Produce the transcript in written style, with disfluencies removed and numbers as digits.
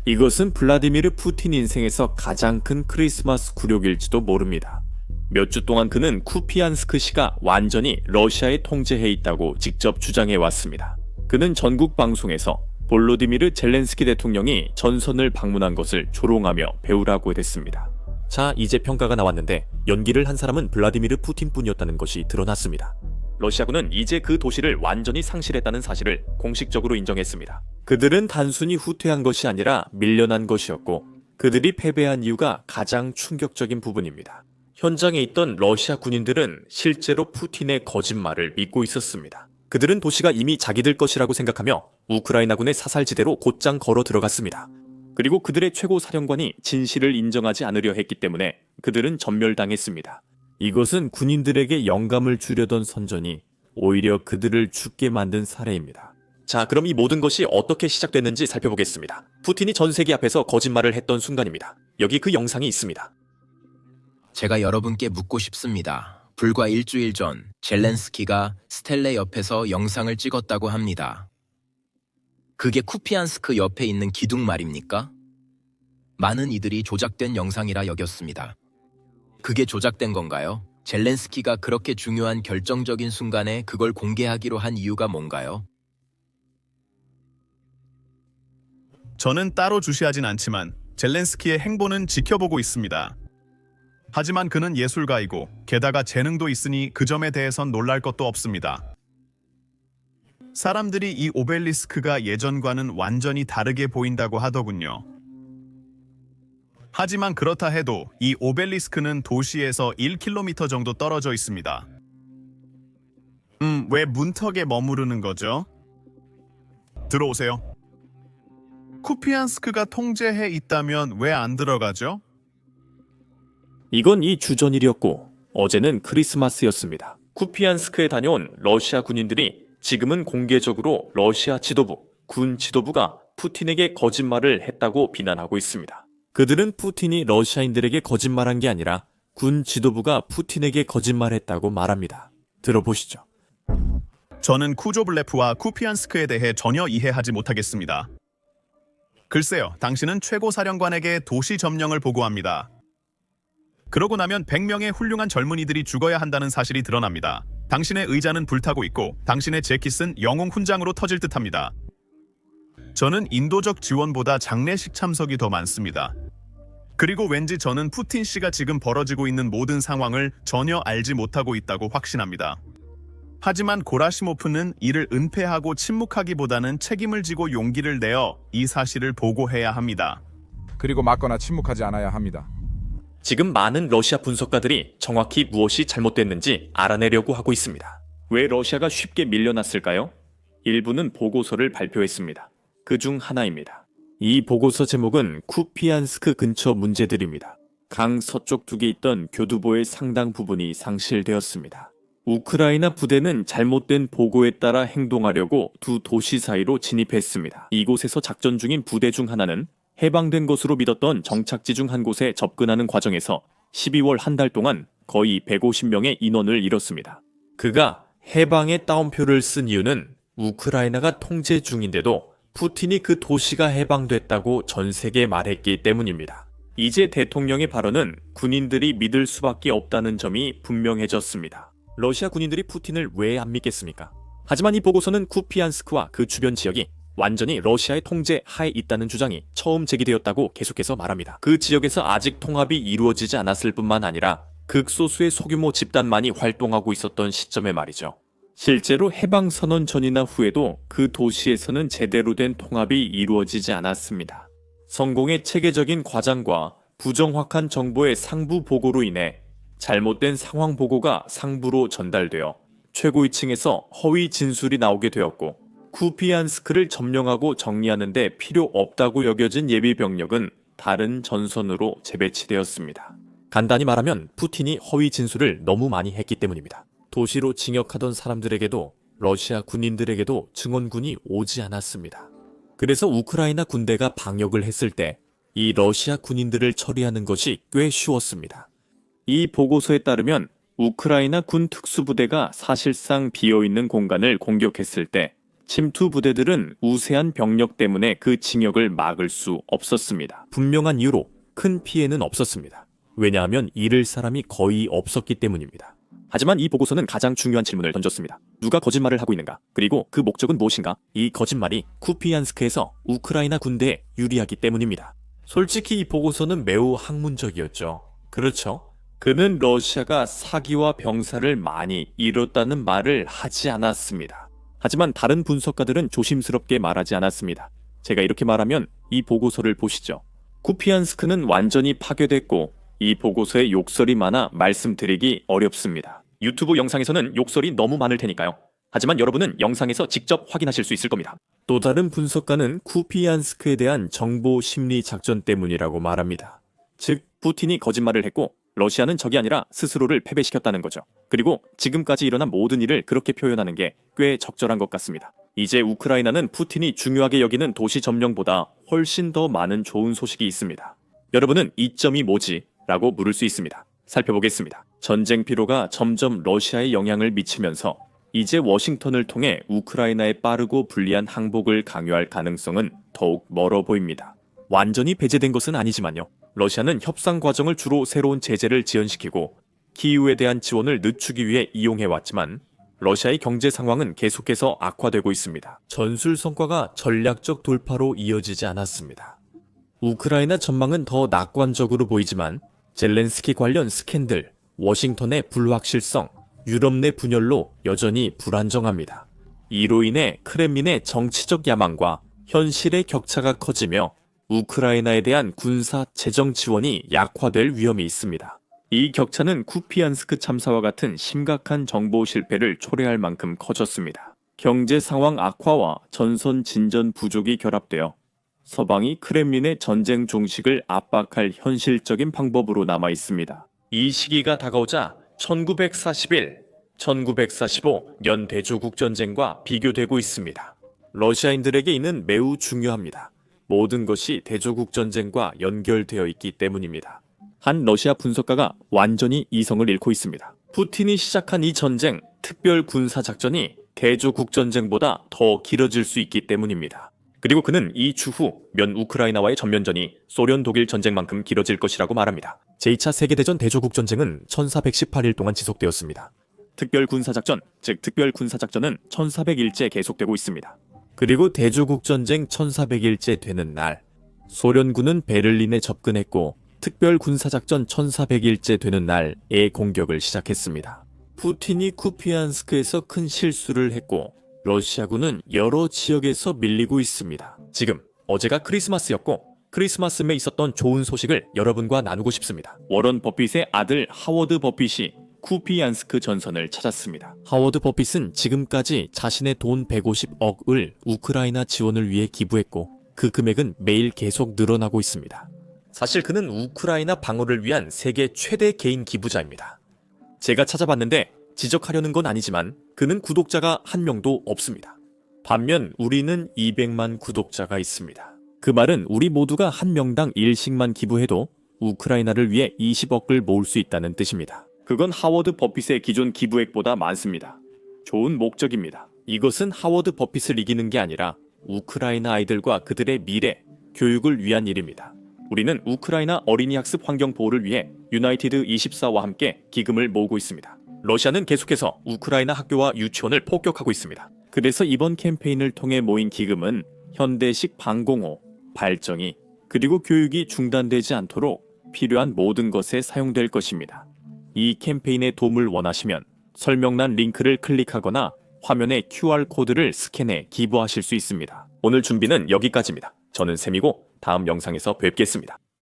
이것은 블라디미르 푸틴 인생에서 가장 큰 크리스마스 굴욕일지도 모릅니다. 몇 주 동안 그는 쿠피안스크시가 완전히 러시아의 통제해 있다고 직접 주장해 왔습니다. 그는 전국 방송에서 볼로디미르 젤렌스키 대통령이 전선을 방문한 것을 조롱하며 배우라고 했습니다. 자, 이제 평가가 나왔는데 연기를 한 사람은 블라디미르 푸틴뿐이었다는 것이 드러났습니다. 러시아군은 이제 그 도시를 완전히 상실했다는 사실을 공식적으로 인정했습니다. 그들은 단순히 후퇴한 것이 아니라 밀려난 것이었고 그들이 패배한 이유가 가장 충격적인 부분입니다. 현장에 있던 러시아 군인들은 실제로 푸틴의 거짓말을 믿고 있었습니다. 그들은 도시가 이미 자기들 것이라고 생각하며 우크라이나군의 사살지대로 곧장 걸어 들어갔습니다. 그리고 그들의 최고 사령관이 진실을 인정하지 않으려 했기 때문에 그들은 전멸당했습니다. 이것은 군인들에게 영감을 주려던 선전이 오히려 그들을 죽게 만든 사례입니다. 자, 그럼 이 모든 것이 어떻게 시작됐는지 살펴보겠습니다. 푸틴이 전 세계 앞에서 거짓말을 했던 순간입니다. 여기 그 영상이 있습니다. 제가 여러분께 묻고 싶습니다. 불과 일주일 전 젤렌스키가 스텔레 옆에서 영상을 찍었다고 합니다. 그게 쿠피안스크 옆에 있는 기둥 말입니까? 많은 이들이 조작된 영상이라 여겼습니다. 그게 조작된 건가요? 젤렌스키가 그렇게 중요한 결정적인 순간에 그걸 공개하기로 한 이유가 뭔가요? 저는 따로 주시하진 않지만 젤렌스키의 행보는 지켜보고 있습니다. 하지만 그는 예술가이고 게다가 재능도 있으니 그 점에 대해선 놀랄 것도 없습니다. 사람들이 이 오벨리스크가 예전과는 완전히 다르게 보인다고 하더군요. 하지만 그렇다 해도 이 오벨리스크는 도시에서 1km 정도 떨어져 있습니다. 왜 문턱에 머무르는 거죠? 들어오세요. 쿠피안스크가 통제해 있다면 왜 안 들어가죠? 이건 이 주전일이었고 어제는 크리스마스였습니다. 쿠피안스크에 다녀온 러시아 군인들이 지금은 공개적으로 러시아 지도부, 군 지도부가 푸틴에게 거짓말을 했다고 비난하고 있습니다. 그들은 푸틴이 러시아인들에게 거짓말한 게 아니라 군 지도부가 푸틴에게 거짓말했다고 말합니다. 들어보시죠. 저는 쿠조블레프와 쿠피안스크에 대해 전혀 이해하지 못하겠습니다. 글쎄요, 당신은 최고 사령관에게 도시 점령을 보고합니다. 그러고 나면 100명의 훌륭한 젊은이들이 죽어야 한다는 사실이 드러납니다. 당신의 의자는 불타고 있고 당신의 재킷은 영웅 훈장으로 터질 듯합니다. 저는 인도적 지원보다 장례식 참석이 더 많습니다. 그리고 왠지 저는 푸틴 씨가 지금 벌어지고 있는 모든 상황을 전혀 알지 못하고 있다고 확신합니다. 하지만 고라시모프는 이를 은폐하고 침묵하기보다는 책임을 지고 용기를 내어 이 사실을 보고해야 합니다. 그리고 맞거나 침묵하지 않아야 합니다. 지금 많은 러시아 분석가들이 정확히 무엇이 잘못됐는지 알아내려고 하고 있습니다. 왜 러시아가 쉽게 밀려났을까요? 일부는 보고서를 발표했습니다. 그중 하나입니다. 이 보고서 제목은 쿠피안스크 근처 문제들입니다. 강 서쪽 둑에 있던 교두보의 상당 부분이 상실되었습니다. 우크라이나 부대는 잘못된 보고에 따라 행동하려고 두 도시 사이로 진입했습니다. 이곳에서 작전 중인 부대 중 하나는 해방된 것으로 믿었던 정착지 중 한 곳에 접근하는 과정에서 12월 한 달 동안 거의 150명의 인원을 잃었습니다. 그가 해방의 따옴표를 쓴 이유는 우크라이나가 통제 중인데도 푸틴이 그 도시가 해방됐다고 전 세계에 말했기 때문입니다. 이제 대통령의 발언은 군인들이 믿을 수밖에 없다는 점이 분명해졌습니다. 러시아 군인들이 푸틴을 왜 안 믿겠습니까? 하지만 이 보고서는 쿠피안스크와 그 주변 지역이 완전히 러시아의 통제 하에 있다는 주장이 처음 제기되었다고 계속해서 말합니다. 그 지역에서 아직 통합이 이루어지지 않았을 뿐만 아니라 극소수의 소규모 집단만이 활동하고 있었던 시점에 말이죠. 실제로 해방선언 전이나 후에도 그 도시에서는 제대로 된 통합이 이루어지지 않았습니다. 성공의 체계적인 과장과 부정확한 정보의 상부 보고로 인해 잘못된 상황 보고가 상부로 전달되어 최고위층에서 허위 진술이 나오게 되었고 쿠피안스크를 점령하고 정리하는 데 필요 없다고 여겨진 예비 병력은 다른 전선으로 재배치되었습니다. 간단히 말하면 푸틴이 허위 진술을 너무 많이 했기 때문입니다. 도시로 진격하던 사람들에게도 러시아 군인들에게도 증원군이 오지 않았습니다. 그래서 우크라이나 군대가 방역을 했을 때 이 러시아 군인들을 처리하는 것이 꽤 쉬웠습니다. 이 보고서에 따르면 우크라이나 군 특수부대가 사실상 비어있는 공간을 공격했을 때 침투 부대들은 우세한 병력 때문에 그 진역을 막을 수 없었습니다. 분명한 이유로 큰 피해는 없었습니다. 왜냐하면 잃을 사람이 거의 없었기 때문입니다. 하지만 이 보고서는 가장 중요한 질문을 던졌습니다. 누가 거짓말을 하고 있는가? 그리고 그 목적은 무엇인가? 이 거짓말이 쿠피안스크에서 우크라이나 군대에 유리하기 때문입니다. 솔직히 이 보고서는 매우 학문적이었죠. 그렇죠? 그는 러시아가 사기와 병사를 많이 잃었다는 말을 하지 않았습니다. 하지만 다른 분석가들은 조심스럽게 말하지 않았습니다. 제가 이렇게 말하면 이 보고서를 보시죠. 쿠피안스크는 완전히 파괴됐고 이 보고서에 욕설이 많아 말씀드리기 어렵습니다. 유튜브 영상에서는 욕설이 너무 많을 테니까요. 하지만 여러분은 영상에서 직접 확인하실 수 있을 겁니다. 또 다른 분석가는 쿠피안스크에 대한 정보 심리 작전 때문이라고 말합니다. 즉, 푸틴이 거짓말을 했고 러시아는 적이 아니라 스스로를 패배시켰다는 거죠. 그리고 지금까지 일어난 모든 일을 그렇게 표현하는 게 꽤 적절한 것 같습니다. 이제 우크라이나는 푸틴이 중요하게 여기는 도시 점령보다 훨씬 더 많은 좋은 소식이 있습니다. 여러분은 이점이 뭐지? 라고 물을 수 있습니다. 살펴보겠습니다. 전쟁 피로가 점점 러시아에 영향을 미치면서 이제 워싱턴을 통해 우크라이나에 빠르고 불리한 항복을 강요할 가능성은 더욱 멀어 보입니다. 완전히 배제된 것은 아니지만요. 러시아는 협상 과정을 주로 새로운 제재를 지연시키고 키이우에 대한 지원을 늦추기 위해 이용해왔지만 러시아의 경제 상황은 계속해서 악화되고 있습니다. 전술 성과가 전략적 돌파로 이어지지 않았습니다. 우크라이나 전망은 더 낙관적으로 보이지만 젤렌스키 관련 스캔들, 워싱턴의 불확실성, 유럽 내 분열로 여전히 불안정합니다. 이로 인해 크렘린의 정치적 야망과 현실의 격차가 커지며 우크라이나에 대한 군사 재정 지원이 약화될 위험이 있습니다. 이 격차는 쿠피안스크 참사와 같은 심각한 정보 실패를 초래할 만큼 커졌습니다. 경제 상황 악화와 전선 진전 부족이 결합되어 서방이 크렘린의 전쟁 종식을 압박할 현실적인 방법으로 남아 있습니다. 이 시기가 다가오자 1941, 1945 연대조국전쟁과 비교되고 있습니다. 러시아인들에게 이는 매우 중요합니다. 모든 것이 대조국전쟁과 연결되어 있기 때문입니다. 한 러시아 분석가가 완전히 이성을 잃고 있습니다. 푸틴이 시작한 이 전쟁, 특별 군사작전이 대조국전쟁보다 더 길어질 수 있기 때문입니다. 그리고 그는 이 추후 면 우크라이나와의 전면전이 소련 독일 전쟁만큼 길어질 것이라고 말합니다. 제2차 세계대전 대조국전쟁은 1418일 동안 지속되었습니다. 특별군사작전, 즉 특별군사작전은 1400일째 계속되고 있습니다. 그리고 대조국전쟁 1400일째 되는 날, 소련군은 베를린에 접근했고 특별군사작전 1400일째 되는 날에 공격을 시작했습니다. 푸틴이 쿠피안스크에서 큰 실수를 했고 러시아군은 여러 지역에서 밀리고 있습니다. 지금 어제가 크리스마스였고 크리스마스에 있었던 좋은 소식을 여러분과 나누고 싶습니다. 워런 버핏의 아들 하워드 버핏이 쿠피안스크 전선을 찾았습니다. 하워드 버핏은 지금까지 자신의 돈 150억을 우크라이나 지원을 위해 기부했고 그 금액은 매일 계속 늘어나고 있습니다. 사실 그는 우크라이나 방어를 위한 세계 최대 개인 기부자입니다. 제가 찾아봤는데 지적하려는 건 아니지만 그는 구독자가 한 명도 없습니다. 반면 우리는 200만 구독자가 있습니다. 그 말은 우리 모두가 한 명당 1씩만 기부해도 우크라이나를 위해 20억을 모을 수 있다는 뜻입니다. 그건 하워드 버핏의 기존 기부액보다 많습니다. 좋은 목적입니다. 이것은 하워드 버핏을 이기는 게 아니라 우크라이나 아이들과 그들의 미래, 교육을 위한 일입니다. 우리는 우크라이나 어린이 학습 환경 보호를 위해 유나이티드 24와 함께 기금을 모으고 있습니다. 러시아는 계속해서 우크라이나 학교와 유치원을 폭격하고 있습니다. 그래서 이번 캠페인을 통해 모인 기금은 현대식 방공호, 발정이, 그리고 교육이 중단되지 않도록 필요한 모든 것에 사용될 것입니다. 이 캠페인에 도움을 원하시면 설명란 링크를 클릭하거나 화면의 QR코드를 스캔해 기부하실 수 있습니다. 오늘 준비는 여기까지입니다. 저는 샘이고 다음 영상에서 뵙겠습니다.